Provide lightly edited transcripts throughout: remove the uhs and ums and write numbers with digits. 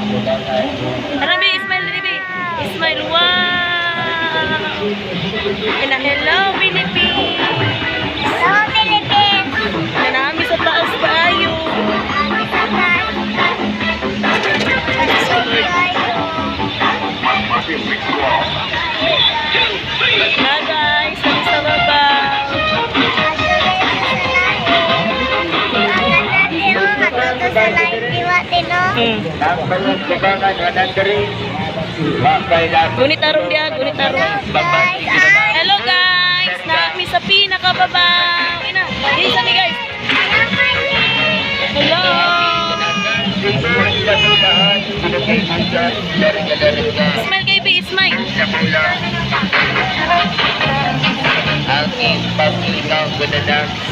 Arabi, smile, Arabi. Smile, wow. And hello, Philippines. Hello, Philippines. Nanami sa taas tayo. Na guys, kami sa baba. Gunit arong dia, gunit arong. Hello guys, nami sa pinakababa. Ina, isa ni guys. Hello. Smile kay B, smile.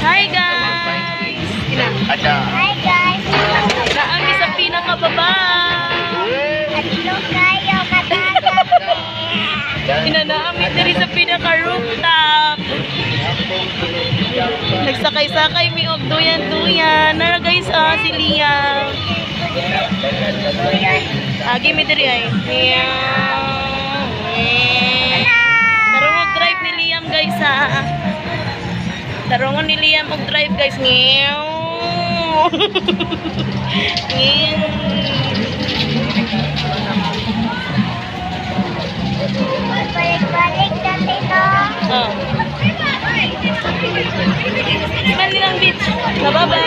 Hi guys. Ina. Hi guys. Naami sa pinakababa. Hello kayo, kataga. Inanaamit diri sa pinaka-rooftop. Nagsakay-sakay mi og duyan-duyan. Nara guys, si Liam. Agi mi diri ay. Tarong drive ni Liam guys ha. Tarongon ni Liam og drive guys. Balik-balik dati to. Oh. Smile nilang beach. Nababa.